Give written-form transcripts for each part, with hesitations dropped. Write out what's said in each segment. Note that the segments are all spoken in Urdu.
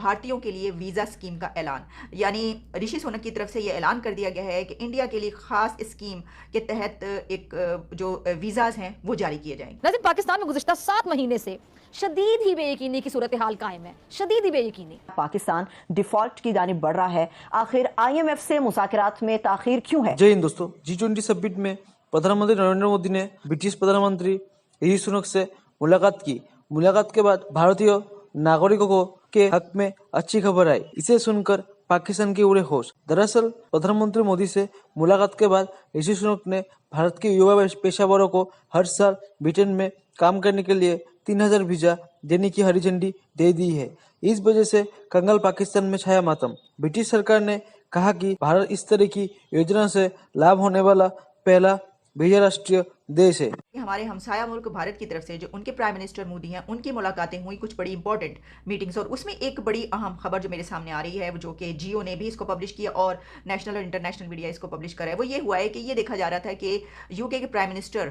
بھارتیوں کے لیے ویزا اسکیم کا اعلان، یعنی رشی سونک کی طرف سے یہ اعلان کر دیا گیا ہے کہ انڈیا کے لیے خاص اسکیم کے تحت ایک جو ویزاز ہیں وہ جاری کیے جائیں گے۔ ناظرین، پاکستان میں گزشتہ 7 مہینے سے شدید ہی بے یقینی کی صورتحال قائم ہے، شدید ہی بے یقینی۔ پاکستان ڈیفالٹ کی جانب بڑھ رہا ہے، آخر IMF سے مذاکرات میں تاخیر کیوں ہے؟ جے ہند دوستو، G20 سمٹ میں پردھان منتری نریندر مودی نے برٹش پردھان منتری رشی سونک سے ملاقات کی۔ ملاقات کے بعد بھارتی ناگرکوں کے حق میں اچھی خبر آئی۔ اسے سن کر پاکستان کے اڑے ہوش۔ دراصل پردھان منتری مودی سے ملاقات کے بعد رشی سونک نے بھارت کے یووا پیشہ وروں کو ہر سال برٹن میں کام کرنے کے لیے 3000 ویزا دینے کی ہری جھنڈی دے دی ہے۔ اس وجہ سے کنگال پاکستان میں چھایا ماتم۔ برٹش سرکار نے کہا کہ بھارت اس طرح کی یوجنا سے لابھ ہونے والا پہلا بھیا راشٹریہ دیش ہے۔ ہمارے ہمسایہ ملک بھارت کی طرف سے جو ان کے پرائم منسٹر مودی ہیں، ان کی ملاقاتیں ہوئی کچھ بڑی امپورٹنٹ میٹنگز، اور اس میں ایک بڑی اہم خبر جو میرے سامنے آ رہی ہے، جو کہ جیو نے بھی اس کو پبلش کیا اور نیشنل اور انٹرنیشنل میڈیا اس کو پبلش کرا ہے، وہ یہ ہوا ہے کہ یہ دیکھا جا رہا تھا کہ UK کے پرائم منسٹر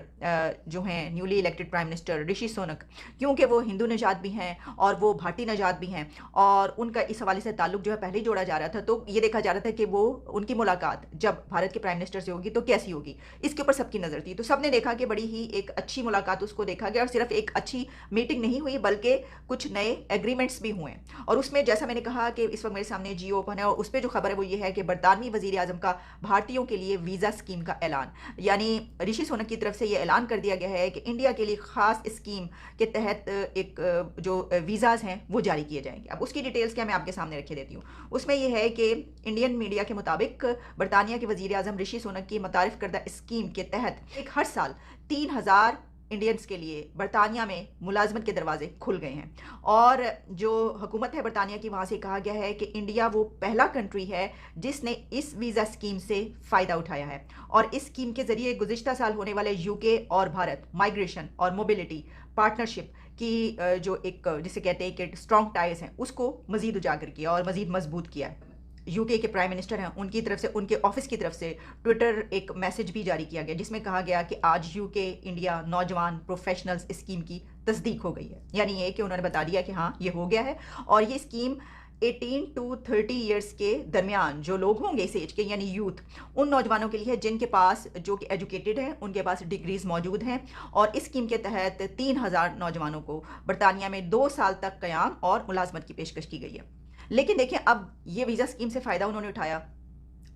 جو ہیں newly elected prime minister Rishi sonic, کیونکہ وہ ہندو نژاد بھی ہیں اور وہ بھارتی نژاد بھی ہیں، اور ان کا اس حوالے سے تعلق جو ہے پہلے ہی جوڑا جا رہا تھا، تو یہ دیکھا جا رہا تھا کہ وہ ان کی ملاقات جب بھارت کے پرائم منسٹر سے ہوگی تو کیسی ہوگی، اس کے اوپر سب کی نظر تھی۔ تو سب نے دیکھا کہ بڑی ہی ایک اچھی ملاقات اس کو دیکھا گیا، اور صرف ایک اچھی میٹنگ نہیں ہوئی بلکہ کچھ نئے ایگریمنٹس بھی ہوئے، اور اس میں جیسا میں نے کہا کہ اس وقت میرے سامنے جیو اوپن ہے، اور اس پہ جو خبر ہے وہ یہ ہے کہ برطانوی وزیر اعظم کا بھارتیوں کے لیے ویزا اسکیم کا اعلان، یعنی رشی سونک کی طرف سے یہ اعلان کر دیا گیا ہے کہ انڈیا کے لیے خاص اسکیم کے تحت ایک جو ویزاز ہیں وہ جاری کیے جائیں گے۔ اب اس کی ڈیٹیلز کیا میں آپ کے سامنے رکھے دیتی ہوں۔ اس میں یہ ہے کہ انڈین میڈیا کے مطابق برطانیہ کے وزیر اعظم رشی سونک کی متعارف کردہ اسکیم کے تحت ایک ہر سال 3000 انڈینز کے لیے برطانیہ میں ملازمت کے دروازے کھل گئے ہیں، اور جو حکومت ہے برطانیہ کی، وہاں سے کہا گیا ہے کہ انڈیا وہ پہلا کنٹری ہے جس نے اس ویزا اسکیم سے فائدہ اٹھایا ہے، اور اس اسکیم کے ذریعے گزشتہ سال ہونے والے UK اور بھارت مائیگریشن اور موبلٹی پارٹنرشپ کی جو ایک جسے کہتے ہیں کہ اسٹرانگ ٹائز ہیں، اس کو مزید اجاگر کیا اور مزید مضبوط کیا ہے۔ UK کے پرائم منسٹر ہیں، ان کی طرف سے، ان کے آفس کی طرف سے ٹویٹر ایک میسج بھی جاری کیا گیا جس میں کہا گیا کہ آج UK انڈیا نوجوان پروفیشنلز اسکیم کی تصدیق ہو گئی ہے، یعنی یہ کہ انہوں نے بتا دیا کہ ہاں یہ ہو گیا ہے، اور یہ اسکیم 18 to 30 ایئرس کے درمیان جو لوگ ہوں گے اس ایج کے، یعنی یوتھ، ان نوجوانوں کے لیے جن کے پاس جو کہ ایجوکیٹڈ ہیں، ان کے پاس ڈگریز موجود ہیں، اور اس اسکیم کے تحت 3000 نوجوانوں کو برطانیہ میں 2 سال تک قیام اور ملازمت کی پیشکش کی گئی ہے۔ لیکن دیکھیں، اب یہ ویزا اسکیم سے فائدہ انہوں نے اٹھایا،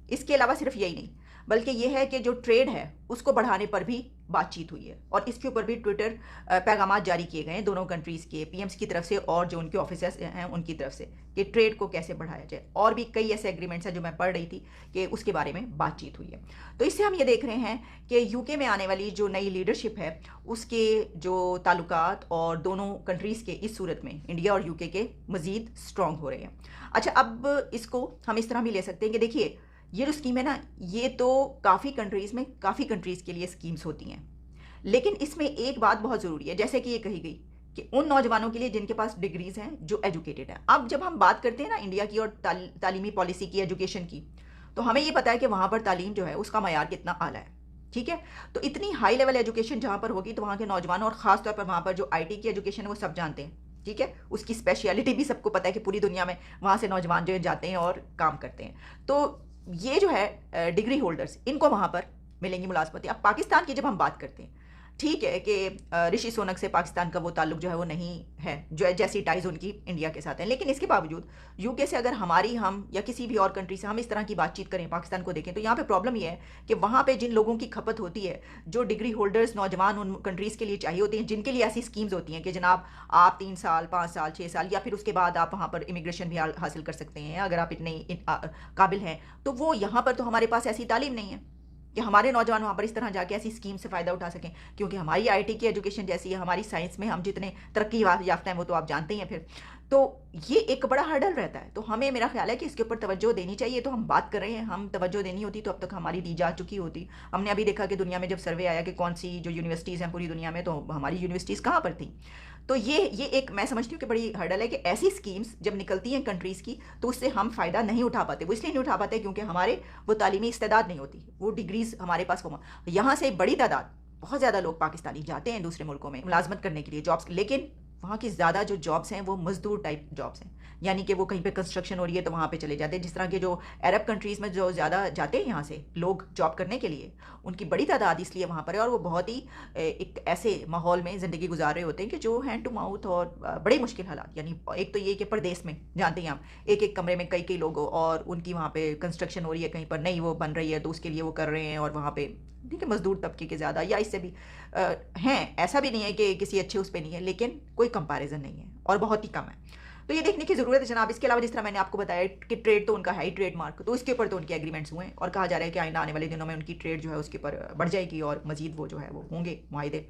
اس کے علاوہ صرف یہی نہیں بلکہ یہ ہے کہ جو ٹریڈ ہے اس کو بڑھانے پر بھی بات چیت ہوئی ہے، اور اس کے اوپر بھی ٹویٹر پیغامات جاری کیے گئے ہیں دونوں کنٹریز کے PMs کی طرف سے اور جو ان کے آفیسرز ہیں ان کی طرف سے، کہ ٹریڈ کو کیسے بڑھایا جائے، اور بھی کئی ایسے ایگریمنٹس ہیں جو میں پڑھ رہی تھی کہ اس کے بارے میں بات چیت ہوئی ہے۔ تو اس سے ہم یہ دیکھ رہے ہیں کہ UK میں آنے والی جو نئی لیڈرشپ ہے اس کے جو تعلقات اور دونوں کنٹریز کے اس صورت میں انڈیا اور UK کے مزید اسٹرانگ ہو رہے ہیں۔ اچھا، اب اس کو ہم اس طرح بھی لے سکتے ہیں کہ دیکھیے، یہ جو اسکیم ہے نا، یہ تو کافی کنٹریز کے لیے اسکیمز ہوتی ہیں، لیکن اس میں ایک بات بہت ضروری ہے، جیسے کہ یہ کہی گئی کہ ان نوجوانوں کے لیے جن کے پاس ڈگریز ہیں، جو ایجوکیٹڈ ہیں۔ اب جب ہم بات کرتے ہیں نا انڈیا کی اور تعلیمی پالیسی کی، ایجوکیشن کی، تو ہمیں یہ پتا ہے کہ وہاں پر تعلیم جو ہے اس کا معیار کتنا اعلیٰ ہے، ٹھیک ہے؟ تو اتنی ہائی لیول ایجوکیشن جہاں پر ہوگی تو وہاں کے نوجوانوں، اور خاص طور پر وہاں پر جو IT کی ایجوکیشن ہے وہ سب جانتے ہیں، ٹھیک ہے؟ اس کی اسپیشلٹی بھی سب کو پتہ ہے کہ پوری دنیا میں وہاں سے نوجوان جو جاتے ہیں اور کام کرتے ہیں، تو یہ جو ہے ڈگری ہولڈرز، ان کو وہاں پر ملیں گی ملازمتیں۔ اب پاکستان کی جب ہم بات کرتے ہیں، ٹھیک ہے کہ رشی سونک سے پاکستان کا وہ تعلق جو ہے وہ نہیں ہے جو جیسی ٹائز ان کی انڈیا کے ساتھ ہیں، لیکن اس کے باوجود UK سے اگر ہم یا کسی بھی اور کنٹری سے ہم اس طرح کی بات چیت کریں، پاکستان کو دیکھیں، تو یہاں پہ پرابلم یہ ہے کہ وہاں پہ جن لوگوں کی کھپت ہوتی ہے، جو ڈگری ہولڈرز نوجوان ان کنٹریز کے لیے چاہیے ہوتے ہیں، جن کے لیے ایسی اسکیمز ہوتی ہیں کہ جناب آپ 3 سال 5 سال 6 سال یا پھر اس کے بعد آپ وہاں پر امیگریشن بھی حاصل کر سکتے ہیں اگر آپ اتنے قابل ہیں، تو وہ یہاں پر تو ہمارے پاس ایسی تعلیم نہیں ہے کہ ہمارے نوجوان وہاں پر اس طرح جا کے ایسی اسکیم سے فائدہ اٹھا سکیں، کیونکہ ہماری IT کی ایجوکیشن جیسی ہے، ہماری سائنس میں ہم جتنے ترقی یافتہ ہیں وہ تو آپ جانتے ہی ہیں پھر، تو یہ ایک بڑا ہرڈل رہتا ہے۔ تو ہمیں، میرا خیال ہے کہ اس کے اوپر توجہ دینی چاہیے۔ تو ہم بات کر رہے ہیں، ہم توجہ دینی ہوتی تو اب تک ہماری دی جا چکی ہوتی۔ ہم نے ابھی دیکھا کہ دنیا میں جب سروے آیا کہ کون سی جو یونیورسٹیز ہیں پوری دنیا میں، تو ہماری یونیورسٹیز کہاں پر تھیں۔ تو یہ ایک میں سمجھتی ہوں کہ بڑی ہرڈل ہے کہ ایسی اسکیمز جب نکلتی ہیں کنٹریز کی تو اس سے ہم فائدہ نہیں اٹھا پاتے۔ وہ اس لیے نہیں اٹھا پاتے کیونکہ ہمارے وہ تعلیمی استعداد نہیں ہوتی، وہ ڈگریز ہمارے پاس یہاں سے بڑی تعداد، بہت زیادہ لوگ پاکستانی جاتے ہیں دوسرے ملکوں میں ملازمت کرنے کے لیے، جابس، لیکن وہاں کی زیادہ جو جابس ہیں وہ مزدور ٹائپ جابس ہیں، یعنی کہ وہ کہیں پہ کنسٹرکشن ہو رہی ہے تو وہاں پہ چلے جاتے ہیں، جس طرح کے جو عرب کنٹریز میں جو زیادہ جاتے ہیں یہاں سے لوگ جاب کرنے کے لیے، ان کی بڑی تعداد اس لیے وہاں پر ہے، اور وہ بہت ہی ایک ایسے ماحول میں زندگی گزار رہے ہوتے ہیں کہ جو ہینڈ ٹو ماؤتھ اور بڑے مشکل حالات، یعنی ایک تو یہ کہ پردیس میں جانتے ہیں آپ ایک ایک کمرے میں کئی کئی لوگ ہو، اور ان کی وہاں پہ کنسٹرکشن ہو رہی ہے، کہیں پر نہیں وہ بن رہی ہے تو اس کے لیے وہ کر رہے ہیں، اور وہاں پہ دیکھیں مزدور طبقے کے زیادہ یا اس سے بھی ہیں، ایسا بھی نہیں ہے کہ کسی اچھے اس پہ نہیں ہے، لیکن کوئی کمپیریزن نہیں ہے اور بہت ہی کم ہے۔ تو یہ دیکھنے کی ضرورت ہے جناب۔ اس کے علاوہ جس طرح میں نے آپ کو بتایا کہ ٹریڈ تو ان کا ہے ہی ٹریڈ مارک، تو اس کے اوپر تو ان کے ایگریمنٹس ہوئے ہیں، اور کہا جا رہا ہے کہ آئندہ آنے والے دنوں میں ان کی ٹریڈ جو ہے اس کے اوپر بڑھ جائے گی، اور مزید وہ جو ہے وہ ہوں گے معاہدے۔